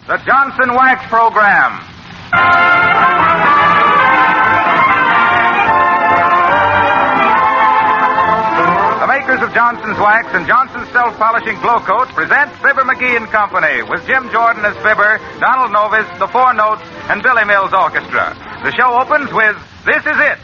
the Johnson Wax Program. The makers of Johnson's Wax and Johnson's Self-Polishing Glow Coat present Fibber McGee and Company with Jim Jordan as Fibber, Donald Novis, the Four Notes, and Billy Mills Orchestra. The show opens with This Is It.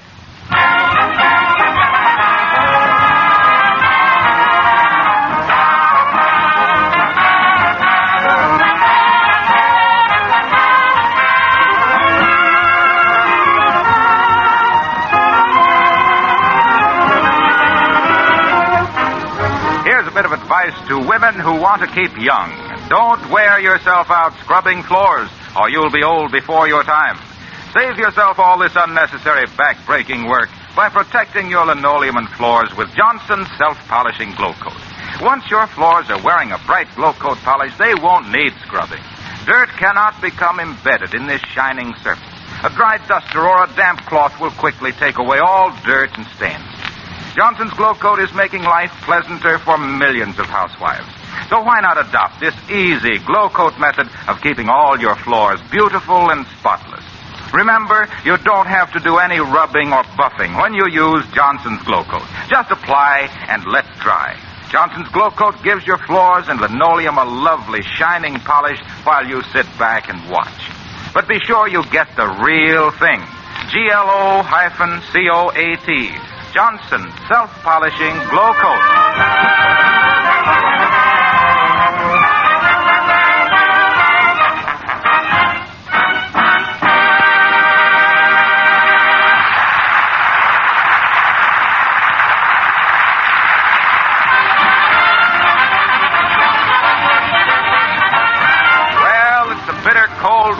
Here's a bit of advice to women who want to keep young. Don't wear yourself out scrubbing floors, or you'll be old before your time. Save yourself all this unnecessary back-breaking work by protecting your linoleum and floors with Johnson's Self-Polishing Glow Coat. Once your floors are wearing a bright glow coat polish, they won't need scrubbing. Dirt cannot become embedded in this shining surface. A dry duster or a damp cloth will quickly take away all dirt and stains. Johnson's Glow Coat is making life pleasanter for millions of housewives. So why not adopt this easy Glow Coat method of keeping all your floors beautiful and spotless? Remember, you don't have to do any rubbing or buffing when you use Johnson's Glow Coat. Just apply and let dry. Johnson's Glow Coat gives your floors and linoleum a lovely shining polish while you sit back and watch. But be sure you get the real thing. GLO-COAT. Johnson Self-Polishing Glow Coat.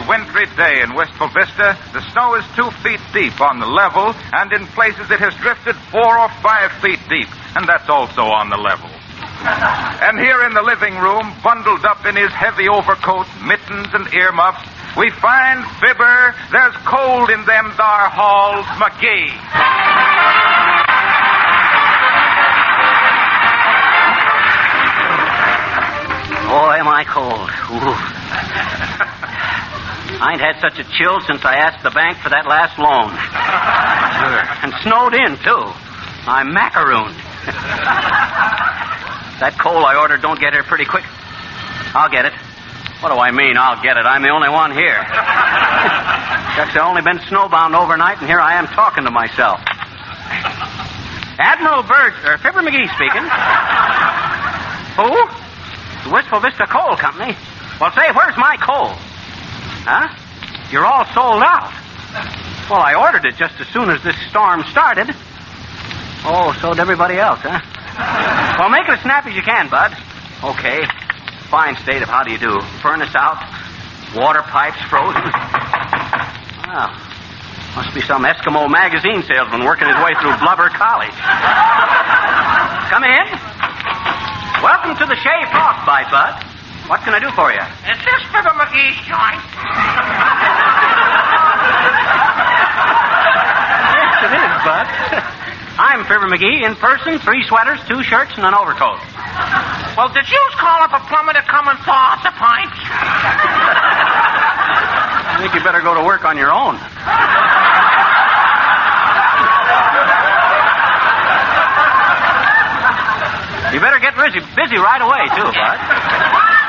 Wintry day in Wistful Vista. The snow is 2 feet deep on the level, and in places it has drifted 4 or 5 feet deep, and that's also on the level. And here in the living room, bundled up in his heavy overcoat, mittens, and earmuffs, we find Fibber. There's cold in them thar halls, McGee. Boy, am I cold. Ooh. I ain't had such a chill since I asked the bank for that last loan. Sure. And snowed in, too. I'm macarooned. That coal I ordered don't get here pretty quick. I'll get it. What do I mean, I'll get it? I'm the only one here. Shucks, I've only been snowbound overnight, and here I am talking to myself. Admiral Fibber McGee speaking. Who? The Wistful Vista Coal Company. Well, say, where's my coal? Huh? You're all sold out. Well, I ordered it just as soon as this storm started. Oh, so did everybody else, huh? Well, make it as snappy as you can, Bud. Okay. Fine state of how do you do. Furnace out. Water pipes frozen. Well, must be some Eskimo magazine salesman working his way through Blubber College. Come in. Welcome to the Shea Frostbite, Bud. What can I do for you? Is this Fibber McGee's joint? Yes, it is, Bud. I'm Fibber McGee, in person, 3 sweaters, 2 shirts, and an overcoat. Well, did you call up a plumber to come and thaw out the pipes? I think you better go to work on your own. You better get busy right away, too, Bud.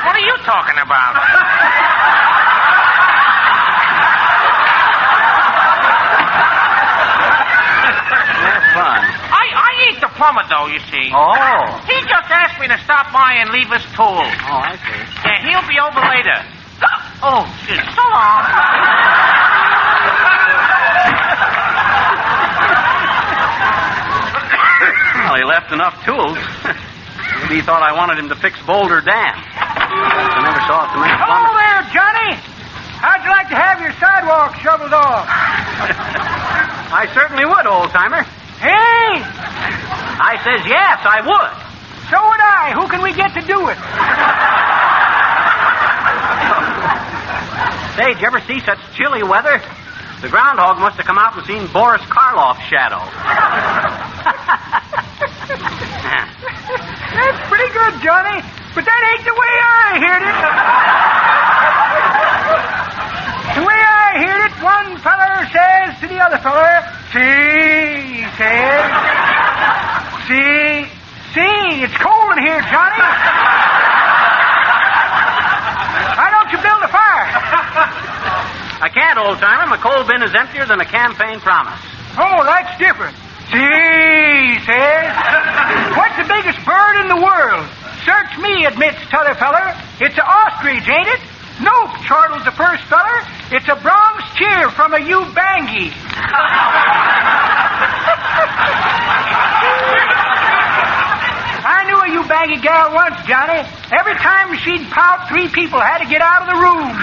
What are you talking about? That's fun. I ain't the plumber, though, you see. Oh. He just asked me to stop by and leave his tool. Oh, I see. Yeah, he'll be over later. Oh, so long. Well, he left enough tools. Maybe he thought I wanted him to fix Boulder Dam. I never saw it to make Hello there, Johnny. How'd you like to have your sidewalk shoveled off? I certainly would, old-timer. Hey! I says yes, I would. So would I. Who can we get to do it? Say, did you ever see such chilly weather? The groundhog must have come out and seen Boris Karloff's shadow. That's pretty good, Johnny. But that ain't the way I heard it. Johnny. Why don't you build a fire? I can't, old-timer. My coal bin is emptier than a campaign promise. Oh, that's different. See, says. What's the biggest bird in the world? Search me, admits t'other feller. It's a ostrich, ain't it? Nope, chortles the first feller. It's a Bronx cheer from a Ubangi. I knew a Ubangi gal once, Johnny. Every time she'd pout, 3 people had to get out of the room.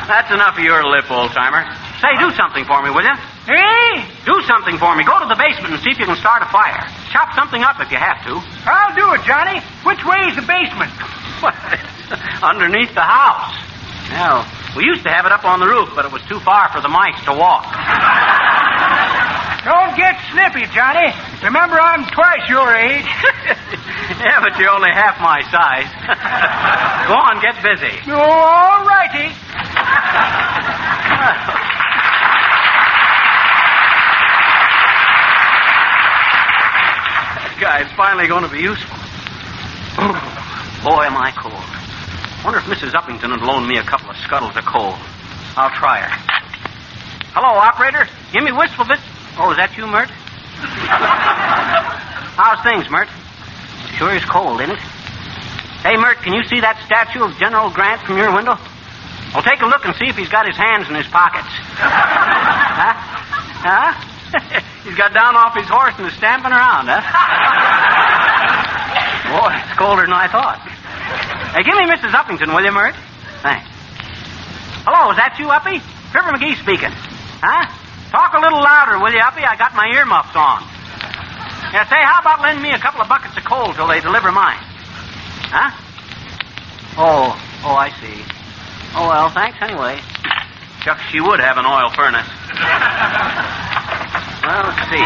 That's enough of your lip, old-timer. Say, do something for me, will you? Eh? Do something for me. Go to the basement and see if you can start a fire. Chop something up if you have to. I'll do it, Johnny. Which way is the basement? What? Underneath the house. Well, we used to have it up on the roof, but it was too far for the mice to walk. Don't get snippy, Johnny. Remember, I'm twice your age. Yeah, but you're only half my size. Go on, get busy. All righty. That guy's finally going to be useful. Boy, am I cold. Wonder if Mrs. Uppington would loan me a couple of scuttles of coal. I'll try her. Hello, operator. Give me wistful bits. Oh, is that you, Mert? How's things, Mert? Sure is cold, isn't it? Hey, Mert, can you see that statue of General Grant from your window? Well, take a look and see if he's got his hands in his pockets. Huh? Huh? He's got down off his horse and is stamping around, huh? Boy, it's colder than I thought. Hey, give me Mrs. Uppington, will you, Mert? Thanks. Hello, is that you, Uppy? Fibber McGee speaking. Huh? Talk a little louder, will you, Uppy? I got my earmuffs on. Yeah, say, how about lending me a couple of buckets of coal till they deliver mine? Huh? Oh, I see. Oh, well, thanks anyway. Shucks, she would have an oil furnace. Well, let's see.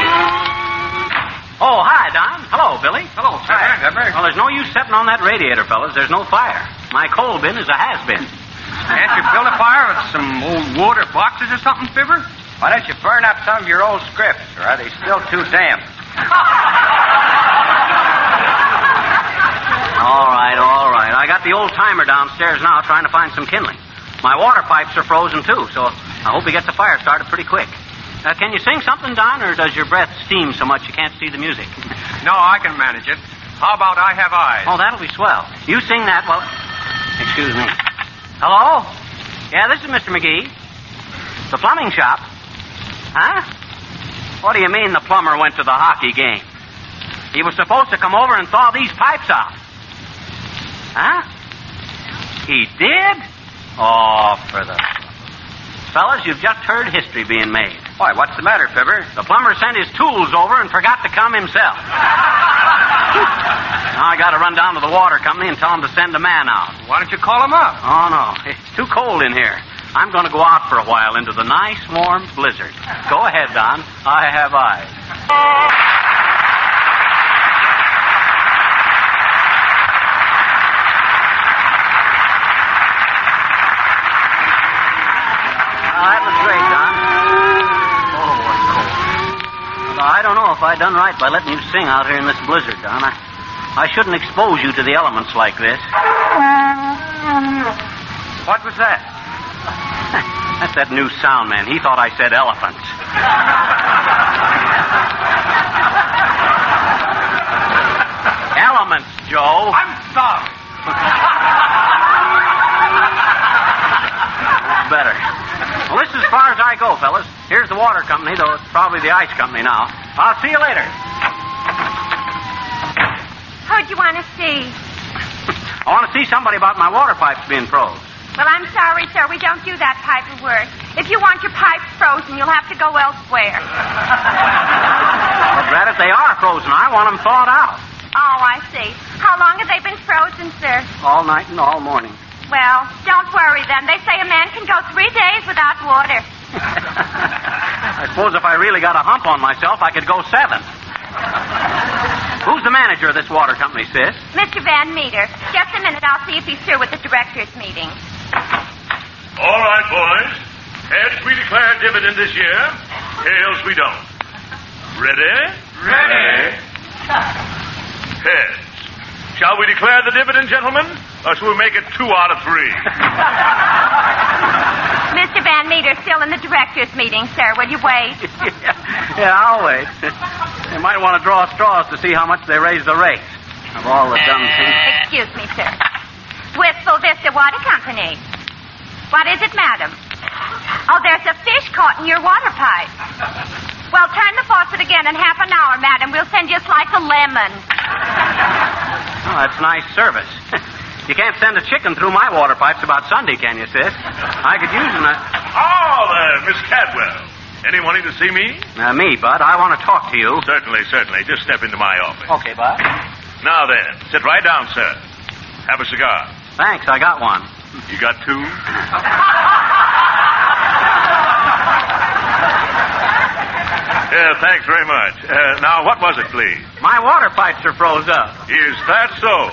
Oh, hi, Don. Hello, Billy. Hello, Fibber. Well, there's no use setting on that radiator, fellas. There's no fire. My coal bin is a has-been. Can't you build a fire with some old wood or boxes or something, Fibber? Why don't you burn up some of your old scripts, or are they still too damp? All right. I got the old-timer downstairs now trying to find some kindling. My water pipes are frozen, too, so I hope he gets the fire started pretty quick. Can you sing something, Don, or does your breath steam so much you can't see the music? No, I can manage it. How about I Have Eyes? Oh, that'll be swell. You sing that while... Excuse me. Hello? Yeah, this is Mr. McGee. The plumbing shop. Huh? What do you mean the plumber went to the hockey game? He was supposed to come over and thaw these pipes out. Huh? He did? Oh, for the... Fellas, you've just heard history being made. Why, what's the matter, Fibber? The plumber sent his tools over and forgot to come himself. Now I got to run down to the water company and tell them to send a man out. Why don't you call him up? Oh, no. It's too cold in here. I'm going to go out for a while into the nice, warm blizzard. Go ahead, Don. I have eyes. That was great, Don. Oh, what cold. Well, I don't know if I done right by letting you sing out here in this blizzard, Don. I shouldn't expose you to the elements like this. What was that? That's that new sound man. He thought I said elephants. Elements, Joe. I'm sorry. Better. Well, this is as far as I go, fellas. Here's the water company, though it's probably the ice company now. I'll see you later. Who'd you want to see? I want to see somebody about my water pipes being froze. Well, I'm sorry, sir. We don't do that type of work. If you want your pipes frozen, you'll have to go elsewhere. Well, Brad, if they are frozen, I want them thawed out. Oh, I see. How long have they been frozen, sir? All night and all morning. Well, don't worry then. They say a man can go 3 days without water. I suppose if I really got a hump on myself, I could go 7. Who's the manager of this water company, sis? Mr. Van Meter. Just a minute. I'll see if he's through with the directors' meeting. All right, boys. Heads, we declare dividend this year. Tails, we don't. Ready? Ready. Heads. Shall we declare the dividend, gentlemen? Or shall we make it 2 out of 3? Mr. Van Meter's still in the directors' meeting, sir. Will you wait? Yeah, I'll wait. They might want to draw straws to see how much they raise the rates of all the dumb things. Excuse me, sir. Wistful Vista Water Company. What is it, madam? Oh, there's a fish caught in your water pipe. Well, turn the faucet again in half an hour, madam. We'll send you a slice of lemon. Oh, that's nice service. You can't send a chicken through my water pipes about Sunday, can you, sis? I could use them. Oh, there, Miss Cadwell. Any wanting to see me? Me, Bud. I want to talk to you. Certainly. Just step into my office. Okay, Bud. Now then, sit right down, sir. Have a cigar. Thanks, I got one. You got 2? Thanks very much. Now, what was it, please? My water pipes are froze up. Is that so?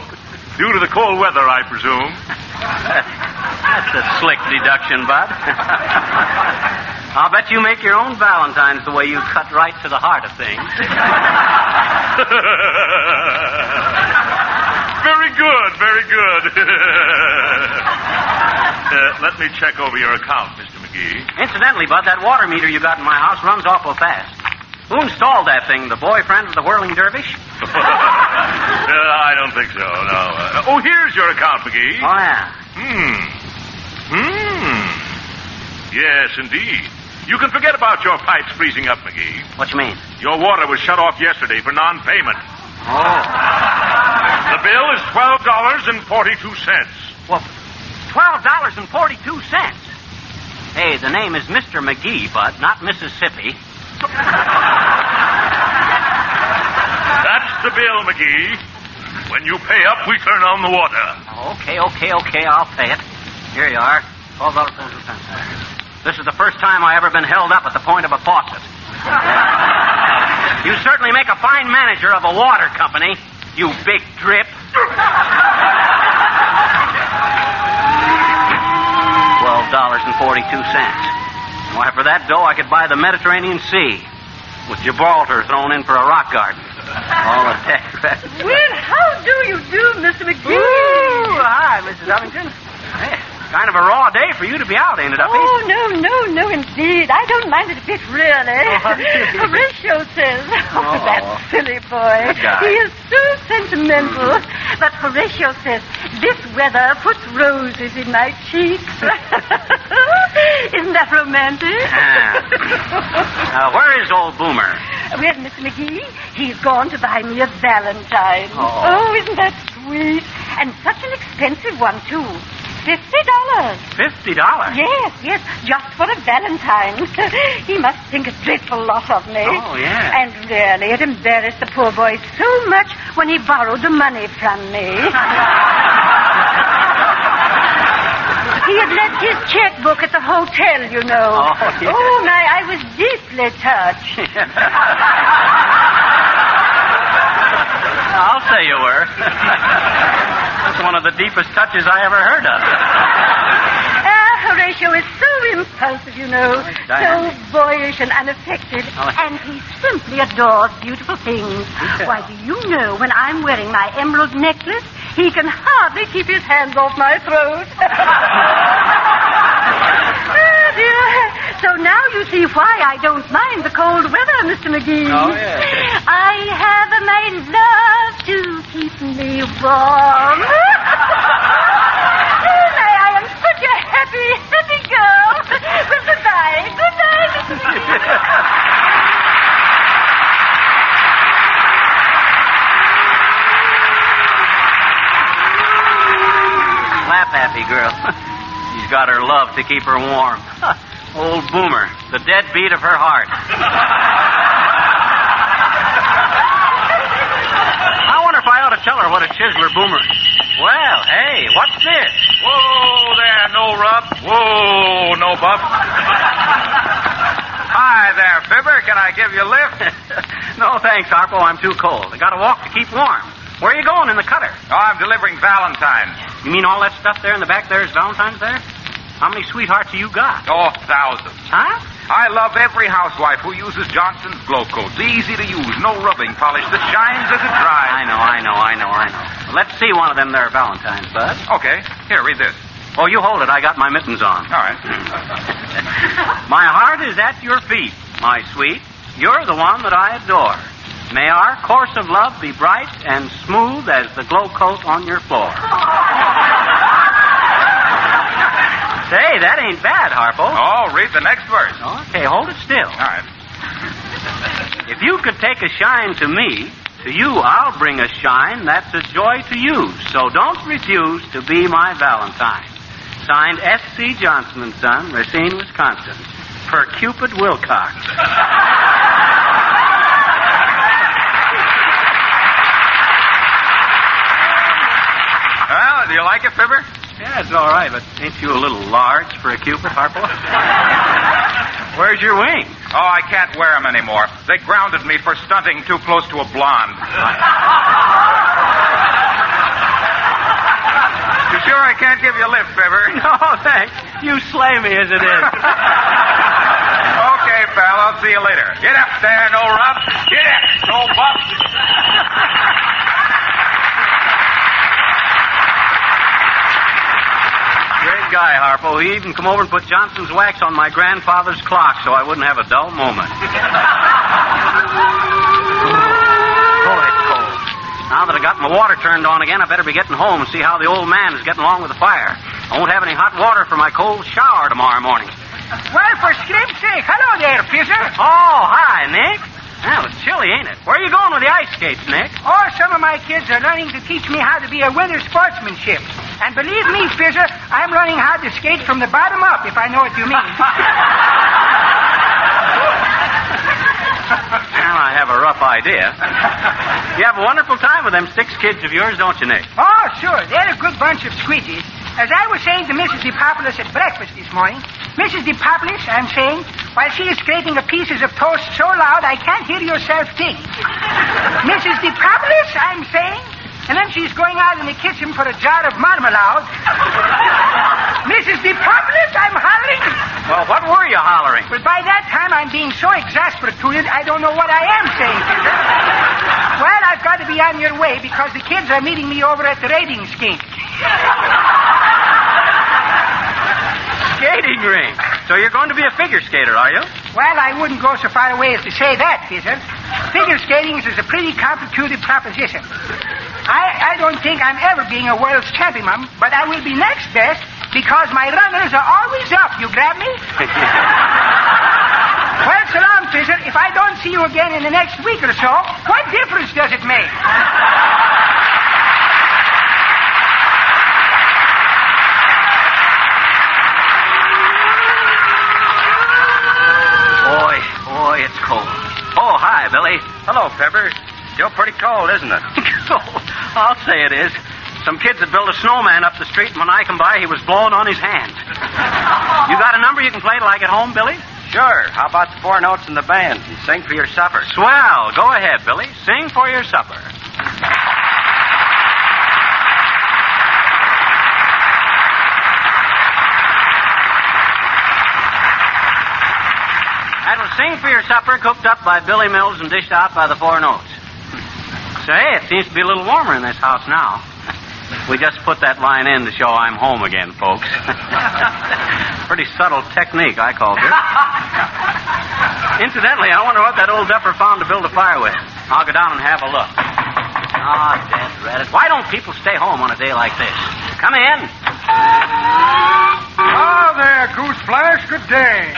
Due to the cold weather, I presume. That's a slick deduction, Bud. I'll bet you make your own Valentines the way you cut right to the heart of things. Very good. Let me check over your account, Mr. McGee. Incidentally, Bud, that water meter you got in my house runs awful fast. Who installed that thing? The boyfriend of the whirling dervish? I don't think so, no. Here's your account, McGee. Oh, yeah. Yes, indeed. You can forget about your pipes freezing up, McGee. What you mean? Your water was shut off yesterday for non-payment. Oh. The bill is $12.42. Well, $12.42. Hey, the name is Mr. McGee, Bud, not Mississippi. That's the bill, McGee. When you pay up, we turn on the water. Okay, I'll pay it. Here you are. $12.42. This is the first time I ever been held up at the point of a faucet. You certainly make a fine manager of a water company, you big drip. $12.42. Why, for that dough, I could buy the Mediterranean Sea with Gibraltar thrown in for a rock garden. All the tax credits. Well, how do you do, Mr. McGee? Ooh, hi, Mrs. Uppington. Hey, kind of a raw day for you to be out, ain't it, Uppy? Oh, no, indeed. I don't mind it a bit, really. Horatio says, that silly boy. He is so sentimental. But Horatio says, this weather puts roses in my cheeks. Isn't that romantic? Where is old Boomer? Well, Mr. McGee, he's gone to buy me a Valentine. Oh, isn't that sweet? And such an expensive one, too. $50. $50? Yes, just for a Valentine. He must think a dreadful lot of me. Oh, yeah. And really, it embarrassed the poor boy so much when he borrowed the money from me. He had left his checkbook at the hotel, you know. Oh, yeah. Oh, my, I was deeply touched. I'll say you were. That's one of the deepest touches I ever heard of. Horatio is so impulsive, you know. So boyish and unaffected. And he simply adores beautiful things. Why, do you know, when I'm wearing my emerald necklace, he can hardly keep his hands off my throat. Oh, dear. So now you see why I don't mind the cold weather, Mr. McGee. Oh, yes. I have my love to keep me warm. I am such a happy girl. Well, goodbye, Mr. McGee. Slap-happy girl. She's got her love to keep her warm. Old Boomer, the deadbeat of her heart. I wonder if I ought to tell her what a chiseler Boomer. Well, hey, what's this? Whoa there, no rub. Whoa, no bub. Hi there, Fibber. Can I give you a lift? No, thanks, Harpo. I'm too cold. I gotta walk to keep warm. Where are you going in the cutter? Oh, I'm delivering Valentine's. You mean all that stuff there in the back there is Valentine's there? How many sweethearts have you got? Oh, thousands. Huh? I love every housewife who uses Johnson's Glow Coat. Easy to use, no rubbing polish that shines as it dries. I know. Let's see one of them there Valentines, Bud. Okay. Here, read this. Oh, you hold it. I got my mittens on. All right. My heart is at your feet, my sweet. You're the one that I adore. May our course of love be bright and smooth as the glow coat on your floor. Say, that ain't bad, Harpo. Oh, read the next verse. Okay, hold it still. All right. If you could take a shine to me, to you I'll bring a shine that's a joy to you. So don't refuse to be my Valentine. Signed S.C. Johnson & Son, Racine, Wisconsin. Per Cupid Wilcox. Well, do you like it, Fibber? Yeah, it's all right, but ain't you a little large for a Cupid, Harpo? Where's your wings? Oh, I can't wear them anymore. They grounded me for stunting too close to a blonde. You sure I can't give you a lift, Fibber? No, thanks. You slay me as it is. Okay, pal, I'll see you later. Get up there, no rub. Get up, no buff. Great guy, Harpo. He even come over and put Johnson's wax on my grandfather's clock so I wouldn't have a dull moment. Oh, it's cold. Now that I got my water turned on again, I better be getting home and see how the old man is getting along with the fire. I won't have any hot water for my cold shower tomorrow morning. Well, for Scrip's sake, hello there, Fizzer. Oh, hi, Nick. Well, it's chilly, ain't it? Where are you going with the ice skates, Nick? Oh, some of my kids are learning to teach me how to be a winter sportsmanship. And believe me, Fizzer, I'm learning how to skate from the bottom up, if I know what you mean. Well, I have a rough idea. You have a wonderful time with them 6 kids of yours, don't you, Nick? Oh, sure. They're a good bunch of squeezies. As I was saying to Mrs. DePopulis at breakfast this morning, Mrs. DePopulis, I'm saying, while she is scraping the pieces of toast so loud I can't hear yourself think. Mrs. DePopulis, I'm saying, and then she's going out in the kitchen for a jar of marmalade. Mrs. DePopulis, I'm hollering. Well, what were you hollering? Well, by that time, I'm being so exasperated, I don't know what I am saying, Fizzer. Well, I've got to be on your way because the kids are meeting me over at the rating scheme. Skating rink. So you're going to be a figure skater, are you? Well, I wouldn't go so far away as to say that, Fizzer. Figure skating is a pretty complicated proposition. I don't think I'm ever being a world's champion, but I will be next best because my runners are always up. You grab me? Well, so long, Fizzer. If I don't see you again in the next week or so, what difference does it make? Boy, it's cold. Oh, hi, Billy. Hello, Fibber. Still pretty cold, isn't it? Cold? I'll say it is. Some kids had built a snowman up the street, and when I come by, he was blowing on his hand. You got a number you can play like at home, Billy? Sure. How about the 4 notes in the band and sing for your supper? Swell. Go ahead, Billy. Sing for your supper. That was Sing for Your Supper, cooked up by Billy Mills and dished out by the 4 notes. Say, it seems to be a little warmer in this house now. We just put that line in to show I'm home again, folks. Pretty subtle technique, I called it. Incidentally, I wonder what that old duffer found to build a fire with. I'll go down and have a look. Ah, dead rat. Why don't people stay home on a day like this? Come in. Ah, there, Goose Flash. Good day.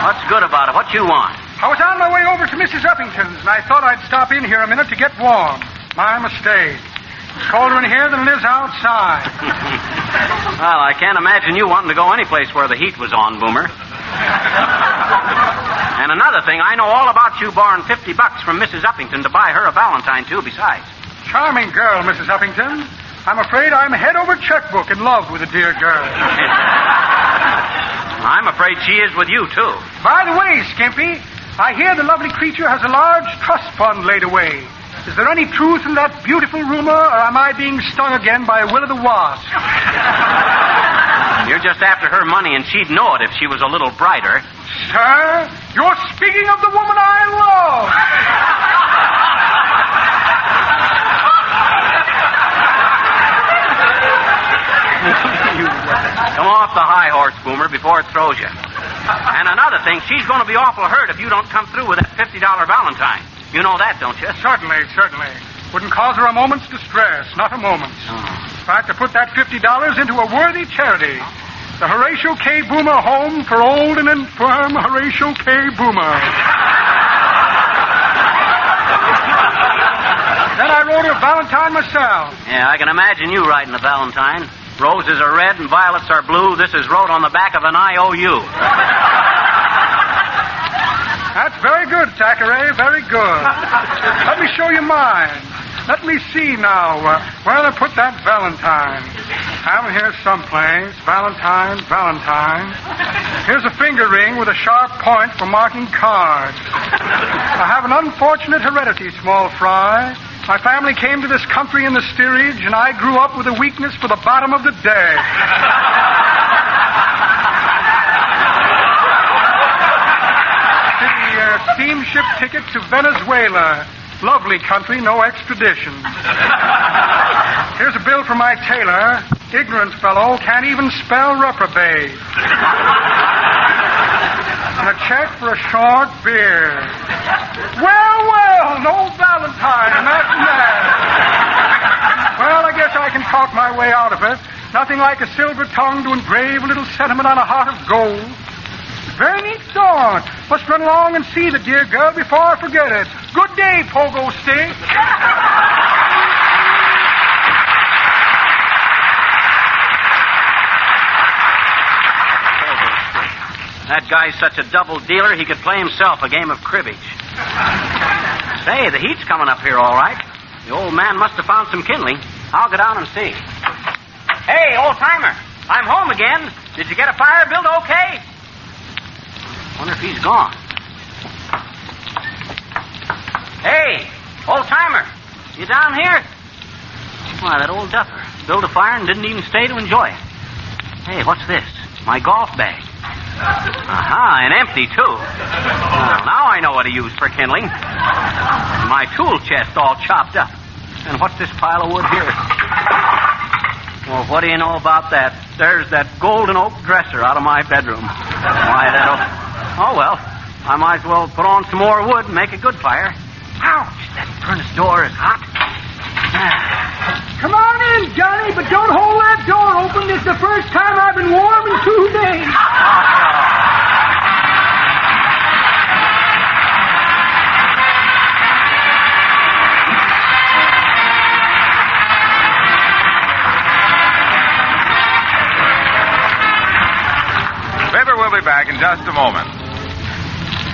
What's good about it? What you want? I was on my way over to Mrs. Uppington's, and I thought I'd stop in here a minute to get warm. My mistake. It's colder in here than it is outside. Well, I can't imagine you wanting to go any place where the heat was on, Boomer. And another thing, I know all about you borrowing $50 from Mrs. Uppington to buy her a Valentine, too, besides. Charming girl, Mrs. Uppington. I'm afraid I'm head over checkbook in love with the dear girl. I'm afraid she is with you, too. By the way, Skimpy, I hear the lovely creature has a large trust fund laid away. Is there any truth in that beautiful rumor, or am I being stung again by will-o'-the-wasp? You're just after her money, and she'd know it if she was a little brighter. Sir, you're speaking of the woman I love. Come off the high horse, Boomer, before it throws you. And another thing, she's going to be awful hurt if you don't come through with that $50 Valentine. You know that, don't you? Certainly. Wouldn't cause her a moment's distress, not a moment's. In fact, to put that $50 into a worthy charity. The Horatio K. Boomer Home for Old and Infirm Horatio K. Boomer. Then I wrote her Valentine myself. Yeah, I can imagine you writing the Valentine. Roses are red and violets are blue. This is wrote on the back of an IOU. That's very good, Thackeray, very good. Let me show you mine. Let me see now. Where to put that Valentine? Have it here someplace. Valentine. Here's a finger ring with a sharp point for marking cards. I have an unfortunate heredity, small fry. My family came to this country in the steerage, and I grew up with a weakness for the bottom of the deck. The steamship ticket to Venezuela. Lovely country, no extradition. Here's a bill from my tailor. Ignorant fellow, can't even spell reprobate. And a check for a short beer. Well, no Valentine, that's that. Well, I guess I can talk my way out of it. Nothing like a silver tongue to engrave a little sentiment on a heart of gold. Very neat thought. Must run along and see the dear girl before I forget it. Good day, Pogo Stick. That guy's such a double dealer, he could play himself a game of cribbage. Say, the heat's coming up here all right. The old man must have found some kindling. I'll go down and see. Hey, old-timer, I'm home again. Did you get a fire built okay? Wonder if he's gone. Hey, old-timer, you down here? Why, that old duffer built a fire and didn't even stay to enjoy it. Hey, what's this? My golf bag. Aha, and empty, too. Well, now I know what to use for kindling. My tool chest all chopped up. And what's this pile of wood here? Well, what do you know about that? There's that golden oak dresser out of my bedroom. Why, that'll... Oh, well, I might as well put on some more wood and make a good fire. Ouch, that furnace door is hot. Come on in, Johnny, but don't hold that door open. It's the first time I've been warm in 2 days. Fibber will be back in just a moment.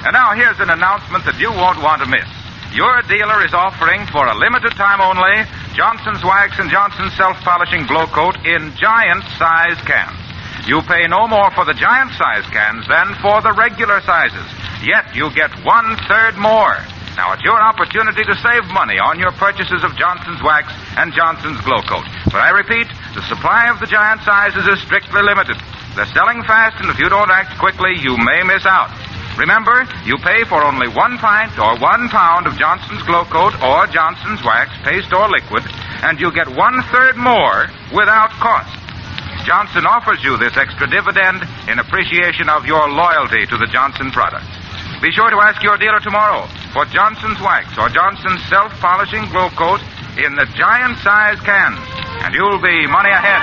And now here's an announcement that you won't want to miss. Your dealer is offering, for a limited time only, Johnson's Wax and Johnson's Self-Polishing Glow Coat in giant-size cans. You pay no more for the giant-size cans than for the regular sizes. Yet you get 1/3 more. Now, it's your opportunity to save money on your purchases of Johnson's Wax and Johnson's Glow Coat. But I repeat, the supply of the giant sizes is strictly limited. They're selling fast, and if you don't act quickly, you may miss out. Remember, you pay for only 1 pint or 1 pound of Johnson's Glow Coat or Johnson's Wax, paste or liquid, and you get 1/3 more without cost. Johnson offers you this extra dividend in appreciation of your loyalty to the Johnson products. Be sure to ask your dealer tomorrow for Johnson's Wax or Johnson's Self-Polishing Glow Coat in the giant-size cans, and you'll be money ahead.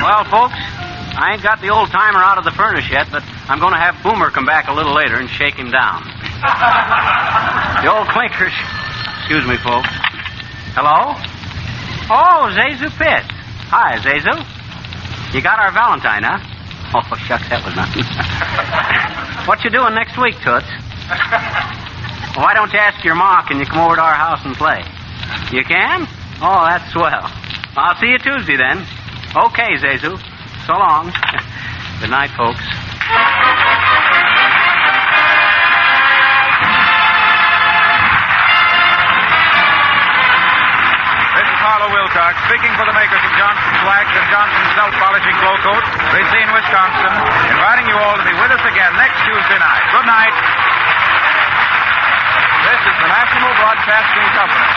Well, folks, I ain't got the old-timer out of the furnace yet, but I'm going to have Boomer come back a little later and shake him down. The old clinkers. Excuse me, folks. Hello? Oh, Zazu Pitt. Hi, Zazu. You got our Valentine, huh? Oh, shucks, that was nothing. What you doing next week, Toots? Well, why don't you ask your ma, can you come over to our house and play? You can? Oh, that's swell. I'll see you Tuesday, then. Okay, Zazu. So long. Good night, folks. This is Harlow Wilcox speaking for the makers of Johnson's Wax and Johnson's Self-Polishing Glow Coat, Racine, Wisconsin, inviting you all to be with us again Broadcasting Company.